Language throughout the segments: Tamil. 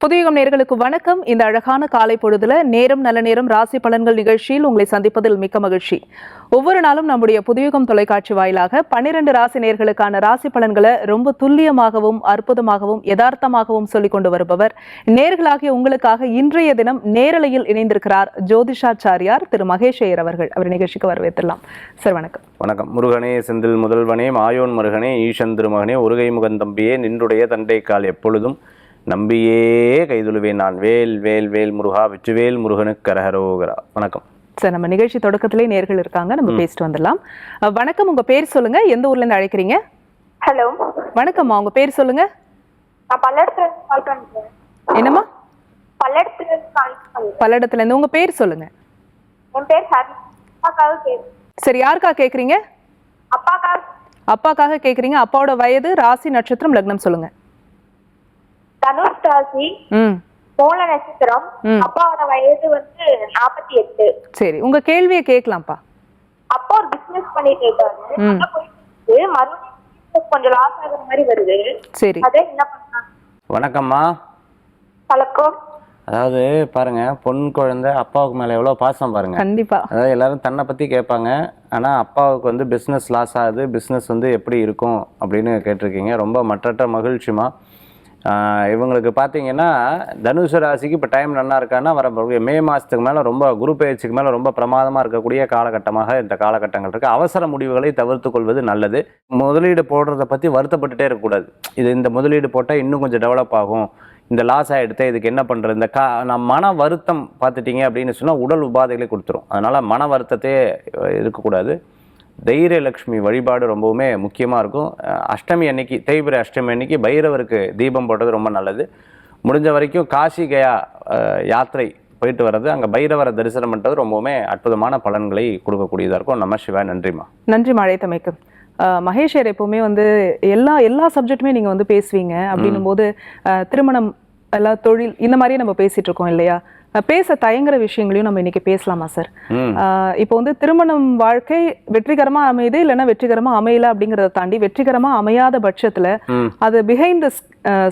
புதியுகம் நேயர்களுக்கு வணக்கம். இந்த அழகான காலை பொழுதுல நேரம் நல்ல நேரம் ராசி பலன்கள் நிகழ்ச்சியில் உங்களை சந்திப்பதில் மிக்க மகிழ்ச்சி. ஒவ்வொரு நாளும் நம்முடைய புதியுகம் தொலைக்காட்சி வாயிலாக 12 ராசி நேயர்களுக்கான ராசி பலன்களை ரொம்ப துல்லியமாகவும் அற்புதமாகவும் யதார்த்தமாகவும் சொல்லிக் கொண்டு வருபவர் நேயர்களாகிய உங்களுக்காக இன்றைய தினம் நேரலையில் இணைந்திருக்கிறார் ஜோதிஷாச்சாரியார் திரு மகேஷ் ஐயர் அவர்கள். அவர் நிகழ்ச்சிக்கு வரவேற்றலாம். சார் வணக்கம். வணக்கம். முருகனே செந்தில் முதல்வனே மாயோன் மருகனே ஈசன் திருமகனே ஒருகை முகந்தம்பியே நின்றுடைய தண்டை கால் எப்பொழுதும் நம்பியே கைதுழுவேன் நான். வேல் வேல் வேல் முருகா வெற்றிவேல் முருகனுக்கு கரஹரோகரா. வணக்கம் சார். நம்ம நிகழ்ச்சி தொடக்கத்திலே நேர்கள் இருக்காங்க, நம்ம பேசிட்டு வந்துடலாம். வணக்கம், உங்க பேர் சொல்லுங்க, எந்த ஊர்ல இருந்து அழைக்கிறீங்க? ஹலோ வணக்கம்மா, உங்க பேர் சொல்லுங்க. நான் பல்லடத்துல இருந்து கால் பண்றேன். என்னம்மா? பல்லடத்துல இருந்து கால் பண்றேன். பல்லடத்துல இருந்து. உங்க பேர் சொல்லுங்க. என் பேர் ஹரி. அப்பாக்காக கேக்குறேன். சரி, யாருக்காக கேக்குறீங்க? அப்பாக்காக. அப்பாக்காக கேக்குறீங்க. அப்பாவோட வயது, ராசி, நட்சத்திரம், லக்னம் சொல்லுங்க. தனுஷ் ராசி, மூல நட்சத்திரம். அப்பாவோட வயது 48. சரி, உங்க கேள்வியை கேட்கலாம்ப்பா. அப்பா ஒரு பிசினஸ் பண்ணிட்டு இருக்காரு. மறுபடியும் கொஞ்சம் லாஸ் ஆகுற மாதிரி வருது. சரி, அதே என்ன பண்ணலாம்? வணக்கம்மா. வணக்கம். அதாவது பாருங்க, பொன் குழந்தை அப்பாவுக்கு மேல எவ்வளவு பாசம் பாருங்க. கண்டிப்பா. அதாவது எல்லாரும் தன்னை பத்தி கேட்பாங்க, ஆனா அப்பாவுக்கு பிசினஸ் லாஸ் ஆகுது, பிசினஸ் எப்படி இருக்கும் அப்படின்னு கேட்டிருக்கீங்க. ரொம்ப மற்றற்ற மகிழ்ச்சிமா. இவங்களுக்கு பார்த்தீங்கன்னா தனுசு ராசிக்கு இப்போ டைம் நல்லா இருக்கான்னா வர மே மாதத்துக்கு மேலே ரொம்ப குரு பயிற்சிக்கு மேலே ரொம்ப பிரமாதமாக இருக்கக்கூடிய காலகட்டமாக இந்த காலகட்டங்கள் இருக்குது. அவசர முடிவுகளை தவிர்த்து கொள்வது நல்லது. முதலீடு போடுறதை பற்றி வருத்தப்பட்டுட்டே இருக்கக்கூடாது. இந்த முதலீடு போட்டால் இன்னும் கொஞ்சம் டெவலப் ஆகும், இந்த லாஸ் ஆகிடுத்து, இதுக்கு என்ன பண்ணுறது, நான் மன வருத்தம் பார்த்துட்டிங்க அப்படின்னு சொன்னால் உடல் உபாதைகளை கொடுத்துரும். அதனால் மன வருத்தத்தையே இருக்கக்கூடாது. தைரியலக்ஷ்மி வழிபாடு ரொம்பவுமே முக்கியமாக இருக்கும். அஷ்டமி அன்னைக்கு, தேய்பிரை அஷ்டமி அன்னைக்கு பைரவருக்கு தீபம் போடுறது ரொம்ப நல்லது. முடிஞ்ச வரைக்கும் காசி கயா யாத்திரை போயிட்டு வர்றது, அங்கே பைரவரை தரிசனம் பண்ணுறது ரொம்பவுமே அற்புதமான பலன்களை கொடுக்கக்கூடியதாக இருக்கும். நம சிவாய். நன்றிம்மா. நன்றி மழைத்தமைக்கு. மகேஷர் எப்பவுமே எல்லா சப்ஜெக்ட்டுமே நீங்கள் பேசுவீங்க. அப்படின்னும் போது திருமணம், எல்லா தொழில், இந்த மாதிரியே நம்ம பேசிட்டு இருக்கோம் இல்லையா? பேச தயங்குற விஷயங்களையும் நம்ம இன்னைக்கு பேசலாமா சார்? இப்போ திருமணம் வாழ்க்கை வெற்றிகரமா அமையுது, இல்லைன்னா வெற்றிகரமா அமையல அப்படிங்கறத தாண்டி வெற்றிகரமா அமையாத பட்சத்துல அது பிஹைண்ட் த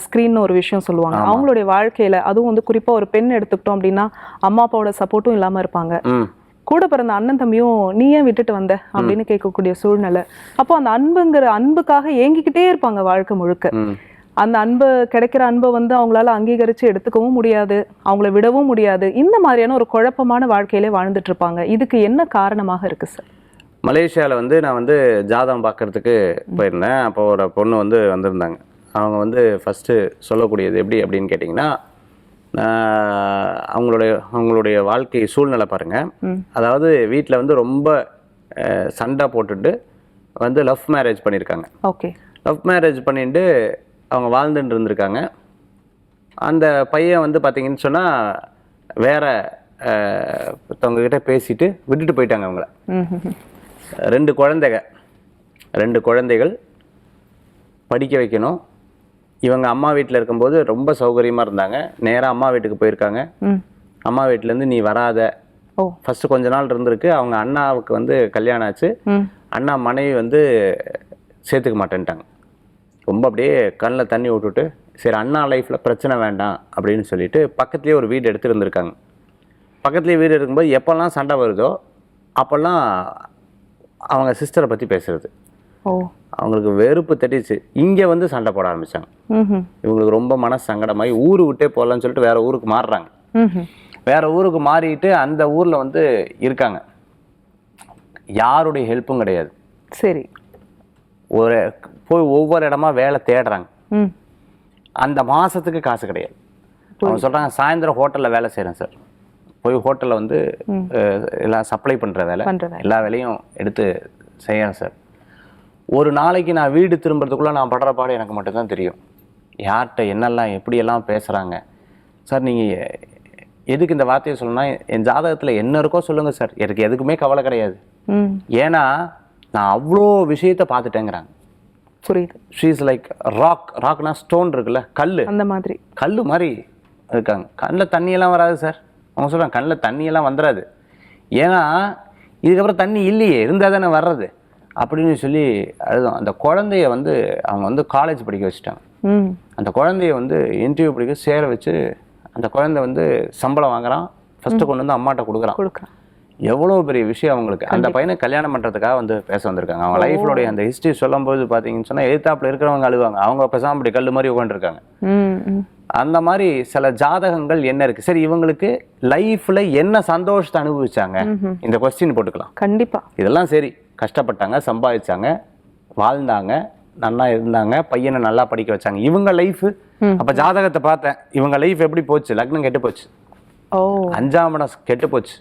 ஸ்கிரீன் ஒரு விஷயம் சொல்லுவாங்க. அவங்களுடைய வாழ்க்கையில அதுவும் குறிப்பா ஒரு பெண் எடுத்துக்கிட்டோம் அப்படின்னா அம்மா அப்பாவோட சப்போர்ட்டும் இல்லாம இருப்பாங்க. கூட பிறந்த அண்ணன் தம்பியும் நீ ஏன் விட்டுட்டு வந்த அப்படின்னு கேட்கக்கூடிய சூழ்நிலை. அப்போ அந்த அன்புக்காக ஏங்கிக்கிட்டே இருப்பாங்க வாழ்க்கை முழுக்க. அந்த அன்பு, கிடைக்கிற அன்பை அவங்களால அங்கீகரித்து எடுத்துக்கவும் முடியாது, அவங்கள விடவும் முடியாது. இந்த மாதிரியான ஒரு குழப்பமான வாழ்க்கையிலே வாழ்ந்துட்டு இருப்பாங்க. இதுக்கு என்ன காரணமாக இருக்கு சார்? மலேசியாவில் நான் ஜாதகம் பார்க்கறதுக்கு போயிருந்தேன். அப்போ ஒரு பொண்ணு வந்திருந்தாங்க. அவங்க ஃபஸ்ட்டு சொல்லக்கூடியது எப்படி அப்படின்னு கேட்டிங்கன்னா, அவங்களுடைய வாழ்க்கை சூழ்நிலை பாருங்கள். அதாவது வீட்டில் ரொம்ப சண்டை போட்டுட்டு லவ் மேரேஜ் பண்ணியிருக்காங்க. ஓகே. லவ் மேரேஜ் பண்ணிட்டு அவங்க வாழ்ந்துட்டு இருந்திருக்காங்க. அந்த பையன் பார்த்தீங்கன்னு சொன்னால் வேற ஒருத்தவங்ககிட்ட பேசிட்டு விட்டுட்டு போயிட்டாங்க அவங்கள. 2 குழந்தைகள் படிக்க வைக்கணும். இவங்க அம்மா வீட்டில் இருக்கும்போது ரொம்ப சௌகரியமாக இருந்தாங்க. நேராக அம்மா வீட்டுக்கு போயிருக்காங்க. அம்மா வீட்டிலேருந்து நீ வராத, ஃபஸ்ட்டு கொஞ்ச நாள் இருந்திருக்கு. அவங்க அண்ணாவுக்கு கல்யாணம் ஆச்சு. அண்ணா மனைவி சேர்த்துக்க மாட்டேன்ட்டாங்க. ரொம்ப அப்படியே கண்ணில் தண்ணி விட்டுட்டு, சரி அண்ணா லைஃப்பில் பிரச்சனை வேண்டாம் அப்படின்னு சொல்லிட்டு பக்கத்துலேயே ஒரு வீடு எடுத்து இருந்திருக்காங்க. பக்கத்துலேயே வீடு இருக்கும்போது எப்போல்லாம் சண்டை வருதோ அப்போல்லாம் அவங்க சிஸ்டரை பற்றி பேசுறது. அவங்களுக்கு வெறுப்பு தட்டிச்சு. இங்கே சண்டை போட ஆரம்பித்தாங்க. இவங்களுக்கு ரொம்ப மனசு சங்கடமாகி ஊரு விட்டே போகலான்னு சொல்லிட்டு வேற ஊருக்கு மாறுறாங்க. வேற ஊருக்கு மாறிட்டு அந்த ஊரில் இருக்காங்க. யாருடைய ஹெல்ப்பும் கிடையாது. சரி, போய் ஒவ்வொரு இடமா வேலை தேடுறாங்க. அந்த மாசத்துக்கு காசு கிடையாது. அவங்க சொல்றாங்க, சாயந்தரம் ஹோட்டலில் வேலை செய்கிறேன் சார். போய் ஹோட்டலில் எல்லாம் சப்ளை பண்ணுற வேலை, எல்லா வேலையும் எடுத்து செய்யறேன் சார். ஒரு நாளைக்கு நான் வீடு திரும்புறதுக்குள்ளே நான் படுற பாடு எனக்கு மட்டும்தான் தெரியும். யார்கிட்ட என்னெல்லாம் எப்படியெல்லாம் பேசுகிறாங்க சார். நீங்கள் எதுக்கு இந்த வார்த்தையை சொல்லணும்னா, என் ஜாதகத்தில் என்ன இருக்கோ சொல்லுங்கள் சார், எனக்கு எதுக்குமே கவலை கிடையாது. ஏன்னா நான் அவ்வளோ விஷயத்தை பார்த்துட்டேங்கிறாங்க. புரியுது. ஷீ இஸ் லைக் ராக்னா ஸ்டோன் இருக்குல்ல, கல், அந்த மாதிரி கல் மாதிரி இருக்காங்க. கண்ணில் தண்ணியெல்லாம் வராது சார். அவங்க சொல்கிறாங்க கண்ணில் தண்ணியெல்லாம் வந்துடாது. ஏன்னா இதுக்கப்புறம் தண்ணி இல்லையே, இருந்தால் தானே வர்றது அப்படின்னு சொல்லி அதுதான். அந்த குழந்தைய அவங்க காலேஜ் படிக்க வச்சுட்டாங்க. அந்த குழந்தைய இன்டர்வியூ படிக்க சேர வச்சு அந்த குழந்தை வந்து சம்பளம் வாங்குறான், ஃபர்ஸ்ட் கொண்டு வந்து அம்மாட்ட கொடுக்குறான். எவ்வளோ பெரிய விஷயம் அவங்களுக்கு. அந்த பையனை கல்யாணம் பண்ணுறதுக்காக வந்து பேச வந்திருக்காங்க. அவங்க லைஃப்லோடைய அந்த ஹிஸ்ட்ரி சொல்லும்போது பார்த்தீங்கன்னு சொன்னால் எதிர்த்தாப்புல இருக்கிறவங்க அழுவாங்க, அவங்க பேசாம அப்படி கல் மாதிரி உட்காந்துருக்காங்க. அந்த மாதிரி சில ஜாதகங்கள் என்ன இருக்கு. சரி, இவங்களுக்கு லைஃப்ல என்ன சந்தோஷத்தை அனுபவிச்சாங்க, இந்த கொஸ்டின் போட்டுக்கலாம். கண்டிப்பா இதெல்லாம் சரி, கஷ்டப்பட்டாங்க, சம்பாதிச்சாங்க, வாழ்ந்தாங்க, நல்லா இருந்தாங்க, பையனை நல்லா படிக்க வச்சாங்க. இவங்க லைஃப் அப்ப ஜாதகத்தை பார்த்தேன், இவங்க லைஃப் எப்படி போச்சு? லக்னம் கெட்டு போச்சு, 5ஆம் இடம் கெட்டு போச்சு,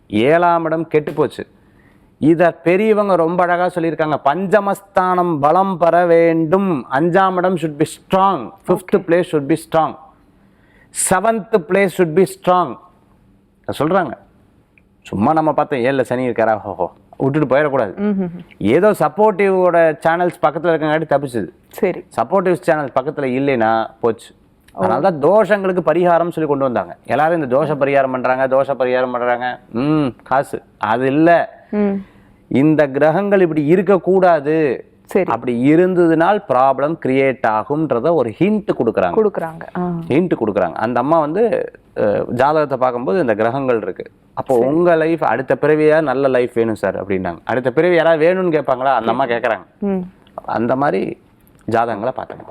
7ஆம் இடம் கெட்டு போச்சு. இத பெரியவங்க ரொம்ப அழகா சொல்லியிருக்காங்க. பஞ்சமஸ்தானம் பலம் பெற வேண்டும், 5ஆம் இடம் should be strong, 5th place should be strong, 7th place should be strong சொல்றாங்க. சும்மா நம்ம பார்த்தோம் 7ல சனி இருக்காரா, ஹோஹோ விட்டுட்டு போயிடக்கூடாது. ஏதோ சப்போர்ட்டிவோட சேனல்ஸ் பக்கத்துல இருக்கங்காட்டி தப்பிச்சுது. சரி, சப்போர்ட்டிவ் சேனல்ஸ் பக்கத்துல இல்லைன்னா போச்சு. அதனாலதான் தோஷங்களுக்கு பரிகாரம் சொல்லி கொண்டு வந்தாங்க. எல்லாரும் இந்த தோஷ பரிகாரம் பண்றாங்க, காசு அது இல்ல. இந்த கிரகங்கள் இப்படி இருக்கக்கூடாது, அப்படி இருந்ததுனால் ப்ராப்ளம் கிரியேட் ஆகும்ன்றத ஒரு ஹிண்ட் கொடுக்குறாங்க. அந்த அம்மா வந்து ஜாதகத்தை பார்க்கும்போது இந்த கிரகங்கள் இருக்கு. அப்போ உங்க லைஃப் அடுத்த பிறவியா நல்ல லைஃப் வேணும் சார் அப்படின்னாங்க. அடுத்த பிறவி யாராவது வேணும்னு கேட்பாங்களா? அந்த அம்மா கேட்கறாங்க. அந்த மாதிரி ஜாதகங்களை பார்த்தாங்க.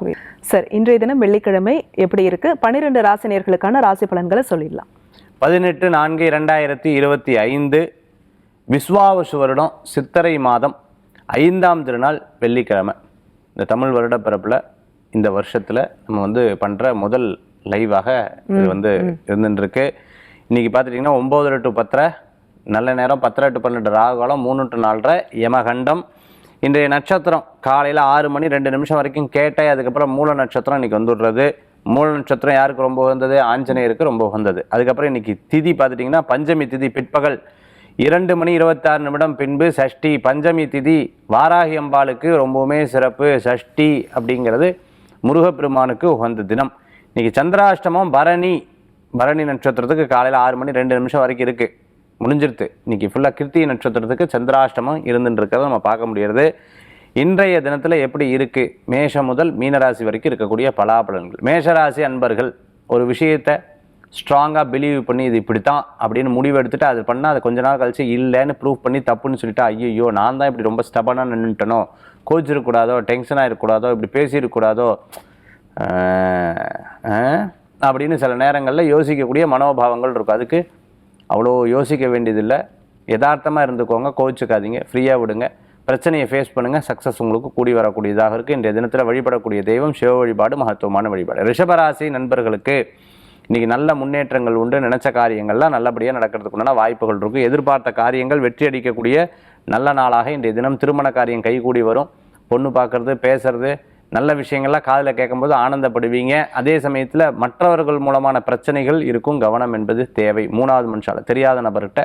சார், இன்றைய தினம் வெள்ளிக்கிழமை எப்படி இருக்கு? 12 ராசினியர்களுக்கான ராசி பலன்களை சொல்லிடலாம். 18/4/2025 விஸ்வாவசு வருடம் சித்திரை மாதம் 5ஆம் திருநாள் வெள்ளிக்கிழமை. இந்த தமிழ் வருட பிறப்பில் இந்த வருஷத்தில் நம்ம வந்து பண்ணுற முதல் லைவாக இது வந்து இருந்துருக்கு. இன்றைக்கி பார்த்துட்டிங்கன்னா 9 to 10 நல்ல நேரம், 10 to 12 ராகுகாலம், 3 to 4 யமகண்டம். இன்றைய நட்சத்திரம் காலையில் 6 மணி 2 நிமிஷம் வரைக்கும் கேட்டை. அதுக்கப்புறம் மூல நட்சத்திரம் இன்றைக்கி வந்துடுறது. மூல நட்சத்திரம் யாருக்கு ரொம்ப உகந்தது? ஆஞ்சநேயருக்கு ரொம்ப உகந்தது. அதுக்கப்புறம் இன்றைக்கி திதி பார்த்துட்டிங்கன்னா பஞ்சமி திதி பிற்பகல் 2 மணி 26 நிமிடம் பின்பு சஷ்டி. பஞ்சமி திதி வாராகி அம்பாளுக்கு ரொம்பவுமே சிறப்பு. சஷ்டி அப்படிங்கிறது முருகப்பெருமானுக்கு உகந்த தினம். இன்னைக்கு சந்திராஷ்டமம் பரணி நட்சத்திரத்துக்கு காலையில் 6 மணி 2 நிமிஷம் வரைக்கும் இருக்குது, முடிஞ்சிருது. இன்னைக்கு ஃபுல்லாக கிருத்திகை நட்சத்திரத்துக்கு சந்திராஷ்டமம் இருந்துட்டு இருக்கிறத நம்ம பார்க்க முடியாது. இன்றைய தினத்தில் எப்படி இருக்குது? மேஷம் முதல் மீனராசி வரைக்கும் இருக்கக்கூடிய பலாபலன்கள். மேஷராசி அன்பர்கள் ஒரு விஷயத்தை ஸ்ட்ராங்காக பிலீவ் பண்ணி இது இப்படித்தான் அப்படின்னு முடிவு எடுத்துட்டு அது பண்ணால் அது கொஞ்ச நாள் கழிச்சு இல்லைன்னு ப்ரூவ் பண்ணி தப்புன்னு சொல்லிட்டு ஐயோ நான் தான் இப்படி ரொம்ப ஸ்டபனாக நின்றுட்டனோ, கோச்சிருக்கக்கூடாதோ, டென்ஷனாக இருக்கக்கூடாதோ, இப்படி பேசியிருக்கக்கூடாதோ அப்படின்னு சில நேரங்களில் யோசிக்கக்கூடிய மனோபாவங்கள் இருக்கும். அதுக்கு அவ்வளோ யோசிக்க வேண்டியதில்லை. யதார்த்தமாக இருந்துக்கோங்க, கோச்சிக்காதீங்க, ஃப்ரீயாக விடுங்க, பிரச்சனையை ஃபேஸ் பண்ணுங்கள். சக்ஸஸ் உங்களுக்கு கூடி வரக்கூடியதாக இருக்குது. இன்றைய தினத்தில் வழிபடக்கூடிய தெய்வம் சிவ வழிபாடு, மகத்துவமான வழிபாடு. ரிஷபராசி நண்பர்களுக்கு இன்றைக்கி நல்ல முன்னேற்றங்கள் உண்டு. நினச்ச காரியங்கள்லாம் நல்லபடியாக நடக்கிறதுக்குண்டான வாய்ப்புகள் இருக்கும். எதிர்பார்த்த காரியங்கள் வெற்றி அடிக்கக்கூடிய நல்ல நாளாக இன்றைய தினம். திருமண காரியம் கைகூடி வரும். பொண்ணு பார்க்குறது, பேசுறது, நல்ல விஷயங்கள்லாம் காதில் கேட்கும்போது ஆனந்தப்படுவீங்க. அதே சமயத்தில் மற்றவர்கள் மூலமான பிரச்சனைகள் இருக்கும், கவனம் என்பது தேவை. 3வது மனுஷால தெரியாத நபர்கிட்ட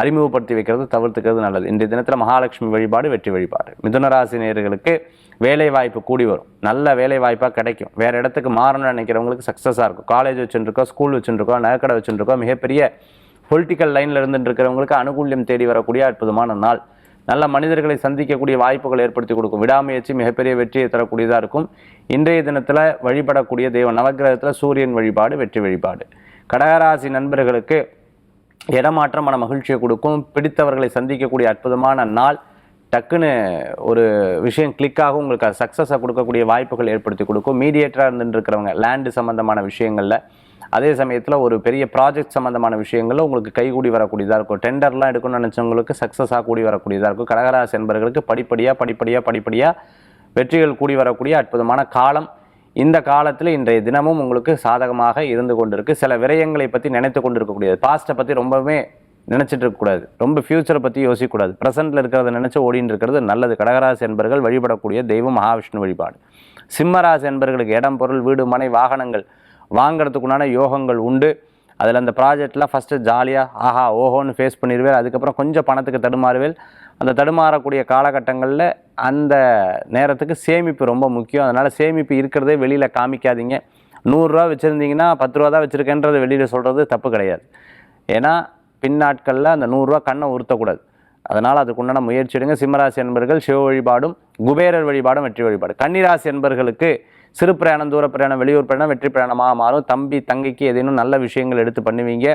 அறிமுகப்படுத்தி வைக்கிறது தவிர்த்துக்கிறது நல்லது. இன்றைய தினத்தில் மகாலட்சுமி வழிபாடு வெற்றி வழிபாடு. மிதுனராசி நேயர்களுக்கு வேலை வாய்ப்பு கூடி வரும். நல்ல வேலை வாய்ப்பாக கிடைக்கும். வேறு இடத்துக்கு மாறணும்னு நினைக்கிறவங்களுக்கு சக்ஸஸாக இருக்கும். காலேஜ் வச்சுருக்கோம், ஸ்கூல் வச்சுருக்கோம், நகைக்கடை வச்சுருக்கோம், மிகப்பெரிய பொலிட்டிக்கல் லைனில் இருந்துட்டு இருக்கிறவங்களுக்கு அனுகூல்யம் தேடி வரக்கூடிய அற்புதமான நாள். நல்ல மனிதர்களை சந்திக்கக்கூடிய வாய்ப்புகள் ஏற்படுத்தி கொடுக்கும். விடாமுயற்சி மிகப்பெரிய வெற்றியை தரக்கூடியதாக இருக்கும். இன்றைய தினத்தில் வழிபடக்கூடிய தெய்வம் நவக்கிரகத்தில் சூரியன் வழிபாடு வெற்றி வழிபாடு. கடகராசி நண்பர்களுக்கு இடமாற்றம் மன மகிழ்ச்சியை கொடுக்கும். பிடித்தவர்களை சந்திக்கக்கூடிய அற்புதமான நாள். டக்குன்னு ஒரு விஷயம் கிளிக்காகவும் உங்களுக்கு அது சக்ஸஸாக கொடுக்கக்கூடிய வாய்ப்புகள் ஏற்படுத்தி கொடுக்கும். மீடியேட்டராக இருந்துட்டு இருக்கிறவங்க லேண்டு சம்மந்தமான விஷயங்களில், அதே சமயத்தில் ஒரு பெரிய ப்ராஜெக்ட் சம்மந்தமான விஷயங்களில் உங்களுக்கு கைகூடி வரக்கூடியதாக இருக்கும். டெண்டர்லாம் எடுக்கணும்னு நினச்சவங்களுக்கு சக்ஸஸாக கூடி வரக்கூடியதாக இருக்கும். கடகராசி என்பவர்களுக்கு படிப்படியாக வெற்றிகள் கூடி வரக்கூடிய அற்புதமான காலம். இந்த காலத்தில் இன்றைய தினமும் உங்களுக்கு சாதகமாக இருந்து கொண்டிருக்கு. சில விரயங்களை பற்றி நினைத்து கொண்டு இருக்கக்கூடியது. பாஸ்ட்டை பற்றி ரொம்பவே நினச்சிட்டு இருக்கக்கூடாது, ரொம்ப ஃப்யூச்சரை பற்றி யோசிக்கக்கூடாது. ப்ரெசென்ட்டில் இருக்கிறத நினச்சி ஓடின்னு இருக்கிறது நல்லது. கடகராசி என்பர்கள் வழிபடக்கூடிய தெய்வம் மகாவிஷ்ணு வழிபாடு. சிம்மராசி என்பர்களுக்கு இடம், பொருள், வீடு, மனை, வாகனங்கள் வாங்கிறதுக்குண்டான யோகங்கள் உண்டு. அதில் அந்த ப்ராஜெக்ட்லாம் ஃபஸ்ட்டு ஜாலியாக ஆஹா ஓஹோன்னு ஃபேஸ் பண்ணிடுவேன். அதுக்கப்புறம் கொஞ்சம் பணத்துக்கு தடுமாறுவேன். அந்த தடுமாறக்கூடிய காலகட்டங்களில் அந்த நேரத்துக்கு சேமிப்பு ரொம்ப முக்கியம். அதனால் சேமிப்பு இருக்கிறதே வெளியில் காமிக்காதீங்க. 100 ரூபா வச்சுருந்தீங்கன்னா 10 ரூபா தான் வச்சுருக்கேன்றது வெளியில் சொல்கிறது தப்பு கிடையாது. ஏன்னா பின்னாட்களில் அந்த 100 ரூபா கண்ணை உறுத்தக்கூடாது. அதனால் அதுக்குண்டான முயற்சி எடுங்க. சிம்மராசி என்பர்கள் சிவ வழிபாடும் குபேரர் வழிபாடும் வெற்றி வழிபாடு. கன்னிராசி என்பர்களுக்கு சிறு பிரயாணம், தூர பிரயாணம், வெளியூர் பிரயாணம் வெற்றி பிரயாணமாக மாறும். தம்பி தங்கைக்கு ஏதேனும் நல்ல விஷயங்கள் எடுத்து பண்ணுவீங்க.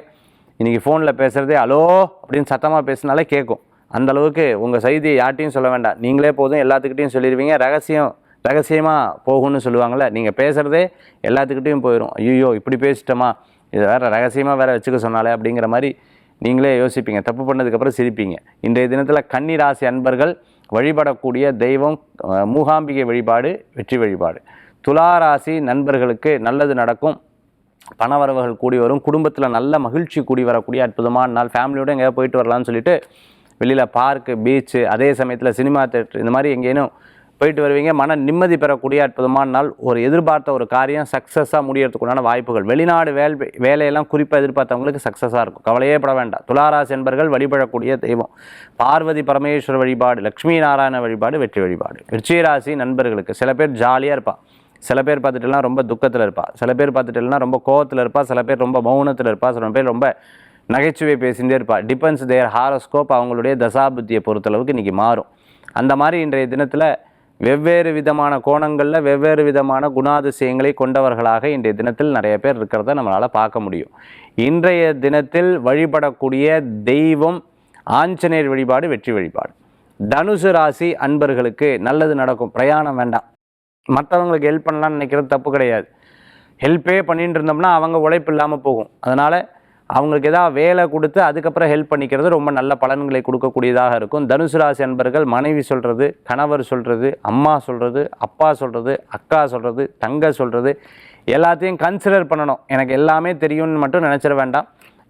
இன்றைக்கி ஃபோனில் பேசுகிறதே ஹலோ அப்படின்னு சத்தமாக பேசினாலே கேட்கும். அந்த அளவுக்கு உங்கள் செய்தியை யார்ட்டையும் சொல்ல வேண்டாம், நீங்களே போதும் எல்லாத்துக்கிட்டையும் சொல்லிடுவீங்க. ரகசியமாக போகும்னு சொல்லுவாங்கள்ல, நீங்கள் பேசுகிறதே எல்லாத்துக்கிட்டையும் போயிடும். ஐயோ இப்படி பேசிட்டோமா, இதை வேறு ரகசியமாக வேறு வச்சுக்க சொன்னாலே அப்படிங்கிற மாதிரி நீங்களே யோசிப்பீங்க. தப்பு பண்ணதுக்கப்புறம் சிரிப்பீங்க. இன்றைய தினத்தில் கன்னி ராசி அன்பர்கள் வழிபடக்கூடிய தெய்வம் மூகாம்பிகை வழிபாடு, வெற்றி வழிபாடு. துலா ராசி நண்பர்களுக்கு நல்லது நடக்கும். பணவரவுகள் கூடி வரும். குடும்பத்தில் நல்ல மகிழ்ச்சி கூடி வரக்கூடிய அற்புதமான நாள். ஃபேமிலியோடு எங்கேயாவது போயிட்டு வரலாம்னு சொல்லிட்டு வெளியில் பார்க்கு, பீச்சு, அதே சமயத்தில் சினிமா தேட்டர், இந்த மாதிரி எங்கேயும் போயிட்டு வருவீங்க. மன நிம்மதி பெறக்கூடிய அற்புதமான நாள். ஒரு எதிர்பார்த்த ஒரு காரியம் சக்ஸஸாக முடியறதுக்குண்டான வாய்ப்புகள். வெளிநாடு வேலையெல்லாம் குறிப்பாக எதிர்பார்த்தவங்களுக்கு சக்ஸஸாக இருக்கும். கவலையே பட வேண்டாம். துளாராசி என்பர்கள் வழிபடக்கூடிய தெய்வம் பார்வதி பரமேஸ்வர வழிபாடு, லக்ஷ்மி நாராயண வழிபாடு, வெற்றி வழிபாடு. விருச்சிகராசி நண்பர்களுக்கு சில பேர் ஜாலியாக இருப்பா, சில பேர் பார்த்துட்டுலாம் ரொம்ப துக்கத்தில் இருப்பா, சில பேர் பார்த்துட்டுலாம் ரொம்ப கோவத்தில் இருப்பா, சில பேர் ரொம்ப மௌனத்தில் இருப்பா, சில பேர் ரொம்ப நகைச்சுவை பேசிகிட்டே இருப்பா. டிபெண்ட்ஸ் தேர் ஹாரோஸ்கோப். அவங்களுடைய தசாபுத்தியை பொறுத்தளவுக்கு இன்றைக்கி மாறும். அந்த மாதிரி இன்றைய தினத்தில் வெவ்வேறு விதமான கோணங்களில் வெவ்வேறு விதமான குணாதிசயங்களை கொண்டவர்களாக இன்றைய தினத்தில் நிறைய பேர் இருக்கிறத நம்மளால் பார்க்க முடியும். இன்றைய தினத்தில் வழிபடக்கூடிய தெய்வம் ஆஞ்சநேயர் வழிபாடு, வெற்றி வழிபாடு. தனுசு ராசி அன்பர்களுக்கு நல்லது நடக்கும். பிரயாணம் வேண்டாம். மற்றவங்களுக்கு ஹெல்ப் பண்ணலான்னு நினைக்கிறது தப்பு கிடையாது. ஹெல்ப்பே பண்ணிட்டு இருந்தோம்னா அவங்க உழைப்பு இல்லாமல் போகும். அதனால் அவங்களுக்கு ஏதாவது வேலை கொடுத்து அதுக்கப்புறம் ஹெல்ப் பண்ணிக்கிறது ரொம்ப நல்ல பலன்களை கொடுக்கக்கூடியதாக இருக்கும். தனுசு ராசி அன்பர்கள் மனைவி சொல்கிறது, கணவர் சொல்கிறது, அம்மா சொல்கிறது, அப்பா சொல்கிறது, அக்கா சொல்கிறது, தங்க சொல்கிறது எல்லாத்தையும் கன்சிடர் பண்ணணும். எனக்கு எல்லாமே தெரியும்னு மட்டும் நினச்சிட வேண்டாம்.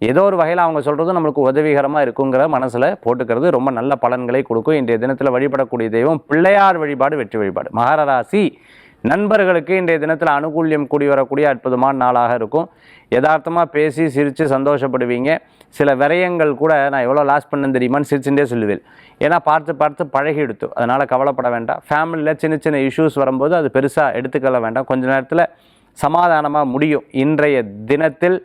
ஏதோ ஒரு வகையில் அவங்க சொல்கிறது நம்மளுக்கு உதவிகரமாக இருக்குங்கிற மனசில் போட்டுக்கிறது ரொம்ப நல்ல பலன்களை கொடுக்கும். இன்றைய தினத்தில் வழிபடக்கூடிய தெய்வம் பிள்ளையார் வழிபாடு, வெற்றி வழிபாடு. மகர ராசி நண்பர்களுக்கு இன்றைய தினத்தில் அனுகூல்யம் கூடி வரக்கூடிய அற்புதமான நாளாக இருக்கும். யதார்த்தமாக பேசி சிரித்து சந்தோஷப்படுவீங்க. சில விரயங்கள் கூட நான் எவ்வளோ லாஸ் பண்ணேன்னு தெரியுமான்னு சிரிச்சுட்டே சொல்லுவேன். ஏன்னா பார்த்து பழகி எடுத்து, அதனால் கவலைப்பட வேண்டாம். ஃபேமிலியில் சின்ன சின்ன இஷ்யூஸ் வரும்போது அது பெருசாக எடுத்துக்கொள்ள வேண்டாம். கொஞ்ச நேரத்தில் சமாதானமாக முடியும். இன்றைய தினத்தில்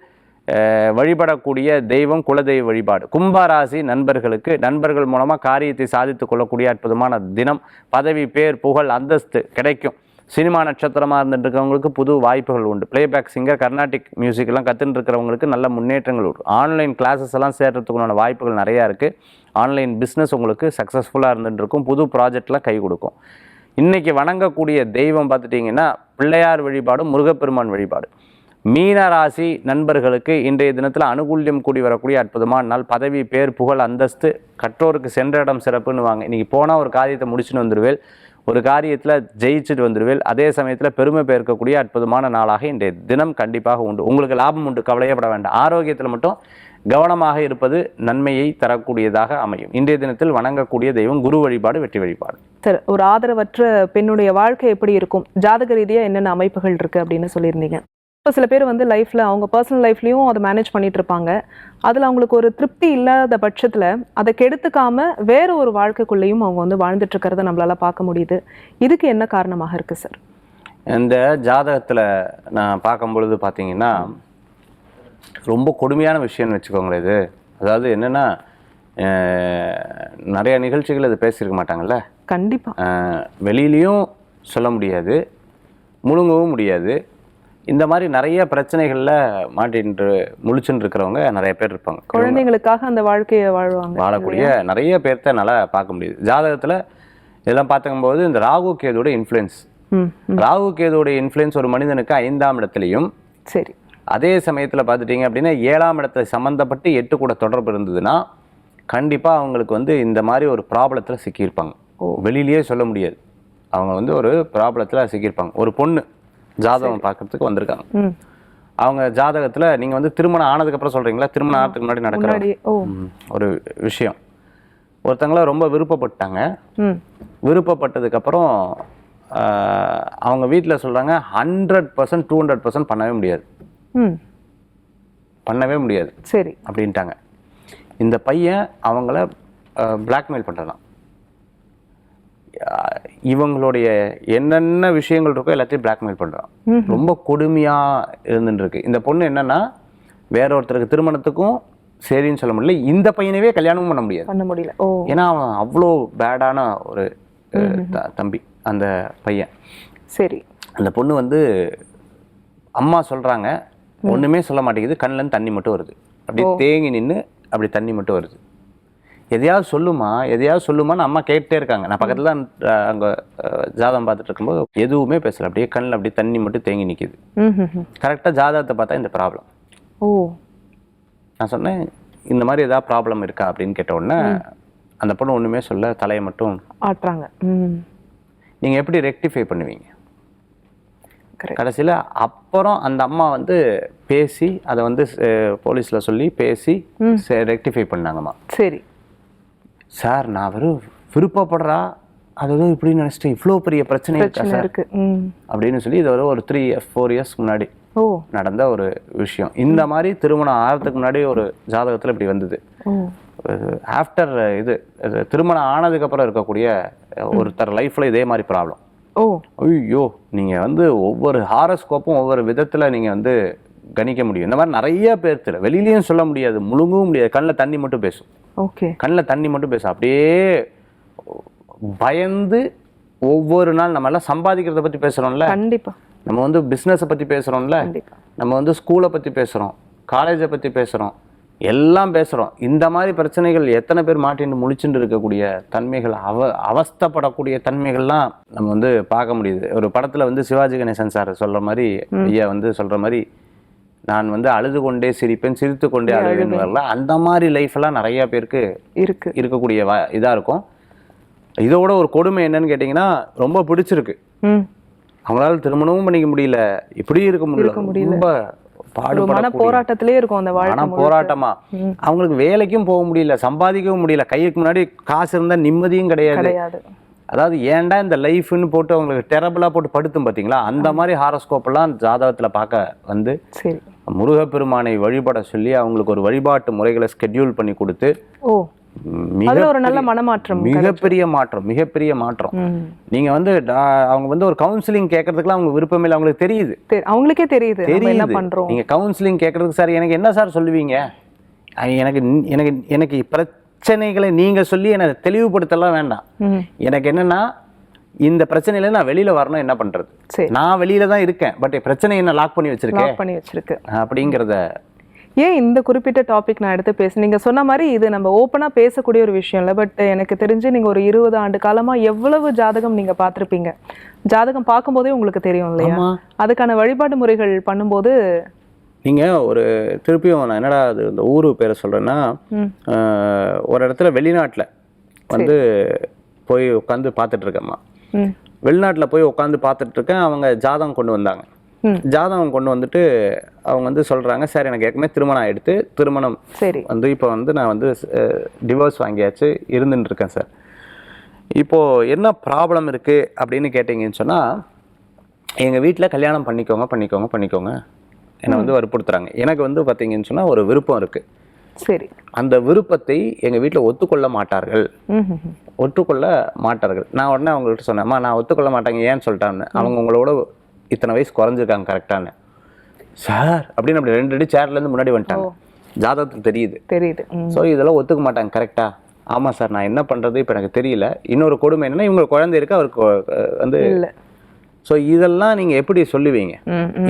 வழிபடக்கூடிய தெய்வம் குலதெய்வ வழிபாடு. கும்பராசி நண்பர்களுக்கு நண்பர்கள் மூலமாக காரியத்தை சாதித்து கொள்ளக்கூடிய அற்புதமான தினம். பதவி, பேர், புகழ், அந்தஸ்து கிடைக்கும். சினிமா நட்சத்திரமாக இருந்துட்டு இருக்கிறவங்களுக்கு புது வாய்ப்புகள் உண்டு. பிளேபேக் சிங்கர், கர்நாடிக் மியூசிக்லாம் கற்றுன்னு இருக்கிறவங்களுக்கு நல்ல முன்னேற்றங்கள் உண்டு. ஆன்லைன் கிளாஸஸ் எல்லாம் சேர்கிறதுக்குண்டான வாய்ப்புகள் நிறையா இருக்குது. ஆன்லைன் பிஸ்னஸ் உங்களுக்கு சக்ஸஸ்ஃபுல்லாக இருந்துட்டு இருக்கும். புது ப்ராஜெக்ட்லாம் கை கொடுக்கும். இன்றைக்கி வணங்கக்கூடிய தெய்வம் பார்த்துட்டிங்கன்னா பிள்ளையார் வழிபாடு, முருகப்பெருமான் வழிபாடு. மீன ராசி நண்பர்களுக்கு இன்றைய தினத்தில் அனுகூல்யம் கூடி வரக்கூடிய அற்புதமான நாள். பதவி, பேர், புகழ், அந்தஸ்து, கற்றோருக்கு சென்ற இடம் சிறப்புன்னு வாங்க. இன்றைக்கி போனால் ஒரு காரியத்தை முடிச்சுட்டு வந்துடுவேல், ஒரு காரியத்தில் ஜெயிச்சுட்டு வந்துடுவேல். அதே சமயத்தில் பெருமை பெருக்கக்கூடிய அற்புதமான நாளாக இன்றைய தினம் கண்டிப்பாக உண்டு. உங்களுக்கு லாபம் உண்டு, கவலையப்பட வேண்டாம். ஆரோக்கியத்தில் மட்டும் கவனமாக இருப்பது நன்மையை தரக்கூடியதாக அமையும். இன்றைய தினத்தில் வணங்கக்கூடிய தெய்வம் குரு வழிபாடு, வெற்றி வழிபாடு. சார், ஒரு ஆதரவற்ற பெண்ணுடைய வாழ்க்கை எப்படி இருக்கும், ஜாதக ரீதியாக என்னென்ன அமைப்புகள் இருக்குது அப்படின்னு சொல்லியிருந்தீங்க. இப்போ சில பேர் வந்து லைஃப்பில் அவங்க பர்சனல் லைஃப்லையும் அதை மேனேஜ் பண்ணிட்டு இருப்பாங்க. அதில் அவங்களுக்கு ஒரு திருப்தி இல்லாத பட்சத்தில் அதை கெடுத்துக்காம வேற ஒரு வாழ்க்கைக்குள்ளேயும் அவங்க வந்து வாழ்ந்துட்டு இருக்கிறத நம்மளால பார்க்க முடியுது. இதுக்கு என்ன காரணமாக இருக்கு சார்? இந்த ஜாதகத்தில் நான் பார்க்கும் பொழுது பார்த்தீங்கன்னா ரொம்ப கொடுமையான விஷயம்னு வச்சுக்கோங்களேன். இது அதாவது என்னென்னா நிறைய நிகழ்ச்சிகள் இது பேசியிருக்க மாட்டாங்கல்ல. கண்டிப்பாக வெளியிலையும் சொல்ல முடியாது, முழுங்கவும் முடியாது. இந்த மாதிரி நிறைய பிரச்சனைகளில் முழிச்சுட்டு இருக்கிறவங்க நிறைய பேர் இருப்பாங்க. குழந்தைங்களுக்காக அந்த வாழ்க்கையை வாழக்கூடிய நிறைய பேர்த்த நல்லா பார்க்க முடியுது. ஜாதகத்தில் இதெல்லாம் பார்க்கும்போது இந்த ராகு கேதுவோட இன்ஃப்ளூயன்ஸ், ராகு கேதுவோட இன்ஃப்ளூயன்ஸ் ஒரு மனிதனுக்கு 5ஆம் இடத்துலையும், சரி, அதே சமயத்தில் பார்த்துட்டிங்க அப்படின்னா 7ஆம் இடத்துல சம்மந்தப்பட்டு 8 கூட தொடர்பு இருந்ததுன்னா கண்டிப்பாக அவங்களுக்கு வந்து இந்த மாதிரி ஒரு ப்ராப்ளத்தில் சிக்கியிருப்பாங்க. வெளியிலேயே சொல்ல முடியாது. அவங்க வந்து ஒரு ப்ராப்ளத்தில் சிக்கியிருப்பாங்க. ஒரு பொண்ணு ஜாதகம் பார்க்கறதுக்கு வந்திருக்காங்க. அவங்க ஜாதகத்தில் நீங்கள் வந்து திருமணம் ஆனதுக்கப்புறம் சொல்கிறீங்களா, திருமணம் ஆகிறதுக்கு முன்னாடி நடக்கிற ஒரு விஷயம். ஒருத்தங்கள ரொம்ப விருப்பப்பட்டாங்க. விருப்பப்பட்டதுக்கப்புறம் அவங்க வீட்டில் சொல்கிறாங்க 100% 200% பண்ணவே முடியாது, பண்ணவே முடியாது, சரி அப்படின்ட்டாங்க. இந்த பையன் அவங்கள பிளாக்மெயில் பண்ணுறான். இவங்களுடைய என்னென்ன விஷயங்கள் இருக்கோ எல்லாத்தையும் பிளாக்மெயில் பண்ணுறான். ரொம்ப கொடுமையாக இருந்துட்டு இருக்கு. இந்த பொண்ணு என்னன்னா வேற ஒருத்தருக்கு திருமணத்துக்கும் சரின்னு சொல்ல முடியல, இந்த பையனவே கல்யாணமும் பண்ண முடியல. ஏன்னா அவன் அவ்வளோ பேடான ஒரு தம்பி அந்த பையன். சரி, அந்த பொண்ணு வந்து அம்மா சொல்கிறாங்க, ஒன்றுமே சொல்ல மாட்டேங்குது, கண்ணிலேருந்து தண்ணி மட்டும் வருது, அப்படியே தேங்கி நின்று அப்படி தண்ணி மட்டும் வருது. எதையாவது சொல்லுமான்னு அம்மா கேட்டே இருக்காங்க. நான் பக்கத்தில் தான் அங்கே ஜாதகம் பார்த்துட்டு இருக்கும்போது எதுவுமே பேசலை, அப்படியே கண்ணில் அப்படியே தண்ணி மட்டும் தேங்கி நிற்கிது. கரெக்டாக ஜாதகத்தை பார்த்தா இந்த ப்ராப்ளம். நான் சொன்னேன், இந்த மாதிரி ஏதாவது ப்ராப்ளம் இருக்கா அப்படின்னு கேட்ட உடனே அந்த பொண்ணு ஒன்றுமே சொல்ல, தலையை மட்டும் ஆட்டுறாங்க. நீங்கள் எப்படி ரெக்டிஃபை பண்ணுவீங்க? கடைசியில் அப்புறம் அந்த அம்மா வந்து பேசி அதை வந்து போலீஸில் சொல்லி பேசி ரெக்டிஃபை பண்ணாங்கம்மா. சரி சார், நான் வெறும் விருப்பப்படுறா அது இப்படி நினச்சிட்டு இவ்வளோ பெரிய பிரச்சனை இருக்கு அப்படின்னு சொல்லி இது ஒரு 3-4 இயர்ஸ் முன்னாடி நடந்த ஒரு விஷயம். இந்த மாதிரி திருமணம் ஆகிறதுக்கு முன்னாடி ஒரு ஜாதகத்தில் இப்படி வந்தது. ஆஃப்டர் இது திருமணம் ஆனதுக்கு அப்புறம் இருக்கக்கூடிய ஒருத்தர் லைஃப்ல இதே மாதிரி ப்ராப்ளம். ஐயோ, நீங்க வந்து ஒவ்வொரு ஹாரோஸ்கோப்பும் ஒவ்வொரு விதத்துல நீங்க வந்து கணிக்க முடியும். இந்த மாதிரி நிறைய பேர் வெளியிலயும் சொல்ல முடியாது, முழுங்கவும் முடியாது. கண்ணில் தண்ணி மட்டும் பேசும். கண்ணில் தண்ணி மட்டும் பேசும். அப்படியே பயந்து ஒவ்வொரு நாள் நம்ம எல்லாம் சம்பாதிக்கிறத பத்தி பேசுறோம்ல, கண்டிப்பா நம்ம வந்து பிஸ்னஸை பற்றி பேசுகிறோம்ல, நம்ம வந்து ஸ்கூலை பற்றி பேசுகிறோம், காலேஜை பற்றி பேசுகிறோம், எல்லாம் பேசுகிறோம். இந்த மாதிரி பிரச்சனைகள் எத்தனை பேர் மாட்டின்னு முழிச்சுட்டு இருக்கக்கூடிய தன்மைகள், அவஸ்தப்படக்கூடிய தன்மைகள்லாம் நம்ம வந்து பார்க்க முடியுது. ஒரு படத்தில் வந்து சிவாஜி கணேசன் சார் சொல்கிற மாதிரி, ஐயா வந்து சொல்கிற மாதிரி, நான் வந்து அழுது கொண்டே சிரிப்பேன், சிரித்து கொண்டே அழுவேன்னு வரல. அந்த மாதிரி லைஃப்லாம் நிறைய பேருக்கு இருக்கக்கூடிய இதாக இருக்கும். இதோட ஒரு கொடுமை என்னன்னு கேட்டிங்கன்னா, ரொம்ப பிடிச்சிருக்கு, அவங்களால திருமணமும் பண்ணிக்க முடியல, இப்படி இருக்க முடியல, ரொம்ப பாடுபட போராட்டத்திலே இருக்கும் அந்த வாழ்க்கை. போராட்டமா அவங்களுக்கு வேலைக்கும் போக முடியல, சம்பாதிக்கவும் முடியல, கைக்கு முன்னாடி காசு இருந்தா நிம்மதியும் கிடையாது. அதாவது ஏன்டா இந்த லைஃப்னு போட்டு அவங்களுக்கு டெரபிளா போட்டு படுத்தும் பாத்தீங்களா, அந்த மாதிரி ஹாரோஸ்கோப் எல்லாம் ஜாதகத்துல பார்க்க வந்து முருகப்பெருமானை வழிபட சொல்லி அவங்களுக்கு ஒரு வழிபாட்டு முறைகளை ஸ்கெட்யூல் பண்ணி கொடுத்து ஒரு நல்ல மனமாற்றம், மிகப்பெரிய மாற்றம். நீங்க வந்து அவங்க வந்து ஒரு கவுன்சிலிங் கேட்கறதுக்குலாம் அவங்க விருப்பம் இல்லை, அவங்களுக்கு தெரியுது, அவங்களுக்கே தெரியுது என்ன பண்றோம். நீங்க கவுன்சிலிங் கேட்கறதுக்கு சார் எனக்கு என்ன சார் சொல்லுவீங்க, எனக்கு பிரச்சனைகளை நீங்க சொல்லி எனக்கு தெளிவுபடுத்தலாம் வேண்டாம். எனக்கு என்னன்னா, இந்த பிரச்சனையில நான் வெளியில வரணும், என்ன பண்றது, நான் வெளியில தான் இருக்கேன், பட் பிரச்சனை என்ன லாக் பண்ணி வச்சிருக்கேன் அப்படிங்கிறத. ஏன் இந்த குறிப்பிட்ட டாபிக் நான் எடுத்து பேசுறேன், நீங்க சொன்ன மாதிரி இது நம்ம ஓப்பனா பேசக்கூடிய ஒரு விஷயம் இல்லை. பட் எனக்கு தெரிஞ்சு நீங்க ஒரு 20 ஆண்டு காலமா எவ்வளவு ஜாதகம் நீங்க பார்த்துருப்பீங்க, ஜாதகம் பார்க்கும்போதே உங்களுக்கு தெரியும் இல்லையா, அதுக்கான வழிபாடு முறைகள் பண்ணும்போது. நீங்க ஒரு திருப்பியும் நான் என்னடா அது இந்த ஊரு பேரை சொல்றேன்னா, ஒரு இடத்துல வெளிநாட்டுல வந்து போய் உட்காந்து பார்த்துட்டு இருக்கேம்மா. வெளிநாட்டுல போய் உட்காந்து பார்த்துட்டு இருக்கேன். அவங்க ஜாதகம் கொண்டு வந்தாங்க. ஜாதகம் கொண்டு வந்துட்டு அவங்க வந்து சொல்றாங்க, சார் எனக்கு ஏற்கனவே திருமணம் ஆயிடுத்து, திருமணம் வந்து இப்போ வந்து நான் வந்து டிவோர்ஸ் வாங்கியாச்சு, இருந்துட்டு இருக்கேன் சார். இப்போ என்ன ப்ராப்ளம் இருக்கு அப்படின்னு கேட்டீங்கன்னு சொன்னா, எங்க வீட்டில் கல்யாணம் பண்ணிக்கோங்க என்னை வந்து வற்புறுத்துறாங்க. எனக்கு வந்து பார்த்தீங்கன்னு சொன்னா ஒரு விருப்பம் இருக்கு. சரி, அந்த விருப்பத்தை எங்க வீட்டில் ஒத்துக்கொள்ள மாட்டார்கள். நான் உடனே அவங்கள்ட்ட சொன்னேன், அம்மா நான் ஒத்துக்கொள்ள மாட்டாங்க, ஏன்னு சொல்லிட்டான்னு. அவங்க உங்களோட இத்தனை வயசு குறைஞ்சிருக்காங்க கரெக்டானு. சார் அப்படின்னு அப்படி 2 அடி சேர்ல இருந்து முன்னாடி வந்துட்டாங்க. ஜாதகத்துக்கு தெரியுது. ஸோ இதெல்லாம் ஒத்துக்க மாட்டாங்க கரெக்டா. ஆமா சார், நான் என்ன பண்றது இப்போ எனக்கு தெரியல. இன்னொரு கொடுமை என்னன்னா, இவங்க குழந்தை இருக்கு, அவருக்கு வந்து இல்லை. ஸோ இதெல்லாம் நீங்க எப்படி சொல்லுவீங்க?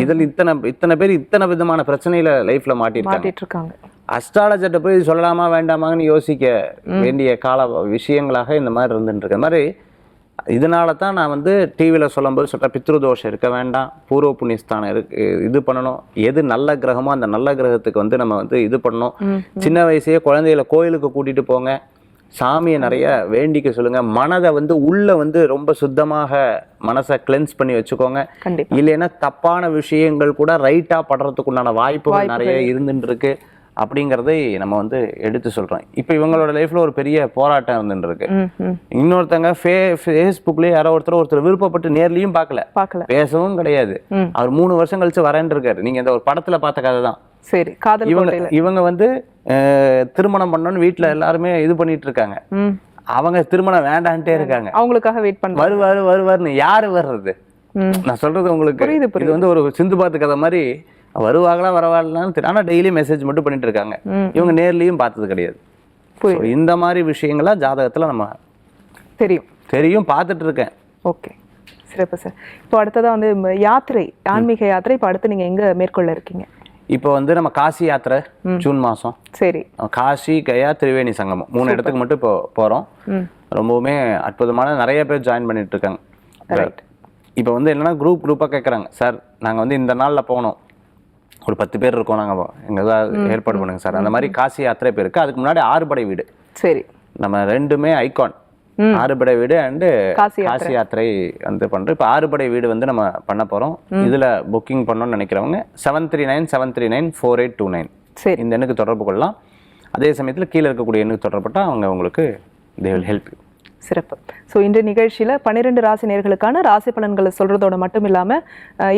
இதில் இத்தனை பேர் இத்தனை விதமான பிரச்சனையில லைஃப்ல மாட்டிருக்காங்க. அஸ்ட்ராலஜர்கிட்ட போய் சொல்லலாமா வேண்டாமான்னு யோசிக்க வேண்டிய கால விஷயங்களாக இந்த மாதிரி இருந்துட்டு இருக்க மாதிரி. இதனால தான் நான் வந்து டிவியில் சொல்லும்போது சொல்கிறேன், பித்ருதோஷம் இருக்க வேண்டாம், பூர்வ புண்ணியஸ்தானம் இது பண்ணணும், எது நல்ல கிரகமோ அந்த நல்ல கிரகத்துக்கு வந்து நம்ம வந்து இது பண்ணணும். சின்ன வயசே குழந்தைகளை கோயிலுக்கு கூட்டிட்டு போங்க, சாமியை நிறைய வேண்டிக்க சொல்லுங்க, மனதை வந்து உள்ள வந்து ரொம்ப சுத்தமாக மனசை கிளென்ஸ் பண்ணி வச்சுக்கோங்க. இல்லைன்னா தப்பான விஷயங்கள் கூட ரைட்டா படுறதுக்கு உண்டான வாய்ப்புகள் நிறைய இருந்துட்டு இருக்கு அப்படிங்கிறதை நம்ம வந்து எடுத்து சொல்றோம். இப்போ இவங்களோட லைஃப்ல ஒரு பெரிய போராட்டம் இருந்துட்டு இருக்கு. இன்னொருத்தங்க ஃபேஸ்புக்லயே யாரோ ஒருத்தர் விருப்பப்பட்டு நேர்லயும் பார்க்கல, பேசவும் கிடையாது, அவர் 3 வருஷம் கழிச்சு வரேன்னு இருக்காரு. நீங்க இந்த ஒரு படத்துல பார்த்த கதை தான். சரி, இவங்க வந்து திருமணம் பண்ணணும்னு வீட்டுல எல்லாருமே இது பண்ணிட்டு இருக்காங்க. அவங்க திருமணம் வேண்டான்ட்டே இருக்காங்க, அவங்களுக்காக வெயிட் பண்ண வருவாருன்னு. யாரு வர்றது? நான் சொல்றது உங்களுக்கு இது வந்து ஒரு சிந்து பாத்து கதை மாதிரி. வருவாங்களா வரவாங்களான்னு தெரியும், ஆனால் டெய்லி மெசேஜ் மட்டும் பண்ணிட்டு இருக்காங்க. இவங்க நேர்லையும் பார்த்தது கிடையாது. இந்த மாதிரி விஷயங்கள்லாம் ஜாதகத்தில் நம்ம தெரியும் பார்த்துட்டு இருக்கேன். ஓகே, சிறப்பு சார். இப்போ அடுத்ததா வந்து யாத்திரை, ஆன்மீக யாத்திரை இப்போ அடுத்து நீங்க எங்க மேற்கொள்ள இருக்கீங்க? இப்போ வந்து நம்ம காசி யாத்திரை ஜூன் மாதம், சரி. காசி, கயா, திரிவேணி சங்கமம் 3 இடத்துக்கு மட்டும் இப்போ போகிறோம். ரொம்பவுமே அற்புதமான நிறைய பேர் ஜாயின் பண்ணிட்டு இருக்காங்க. இப்போ வந்து என்னன்னா குரூப்பாக கேட்குறாங்க, சார் நாங்கள் வந்து இந்த நாளில் போகணும், ஒரு 10 பேர் இருக்கோம், நாங்கள் எங்கள் ஏற்பாடு பண்ணுங்க சார். அந்த மாதிரி காசி யாத்திரை பேர் இருக்குது. அதுக்கு முன்னாடி ஆறுபடை வீடு, சரி, நம்ம ரெண்டுமே ஐகான். ஆறுபடை வீடு அண்டு காசி யாத்திரை வந்து பண்றோம். இப்போ ஆறுபடை வீடு வந்து நம்ம பண்ண போறோம். இதுல புக்கிங் பண்ணணும்னு நினைக்கிறவங்க 739-739-4829 சரி, இந்த எண்ணுக்கு தொடர்பு கொள்ளலாம். அதே சமயத்துல கீழே இருக்கக்கூடிய எண்ணுக்கு தொடர்புட்டா அவங்க உங்களுக்கு they will help you. சிறப்பு. ஸோ இன்று நிகழ்ச்சியில் 12 ராசி நேர்களுக்கான ராசி பலன்களை சொல்றதோட மட்டும் இல்லாமல்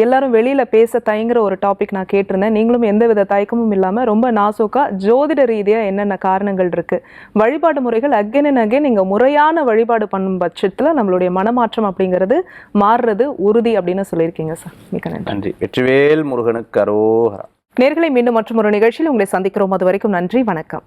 எல்லாரும் வெளியில பேச தயங்குற ஒரு டாபிக் நான் கேட்டிருந்தேன். நீங்களும் எந்தவித தயக்கமும் இல்லாமல் ரொம்ப நாசூக்கா ஜோதிட ரீதியாக என்னென்ன காரணங்கள் இருக்கு, வழிபாடு முறைகள் அகைன் அண்ட் அகைன் நீங்கள் முறையான வழிபாடு பண்ணும் பட்சத்தில் நம்மளுடைய மனமாற்றம் அப்படிங்கிறது மாறுறது உறுதி அப்படின்னு சொல்லியிருக்கீங்க சார். மிக்க நன்றி. வெற்றிவேல் முருகனுக்கு அரோகரா. நேர்களை மீண்டும் மற்றும் ஒரு நிகழ்ச்சியில் உங்களை சந்திக்கிறோம். அது வரைக்கும் நன்றி, வணக்கம்.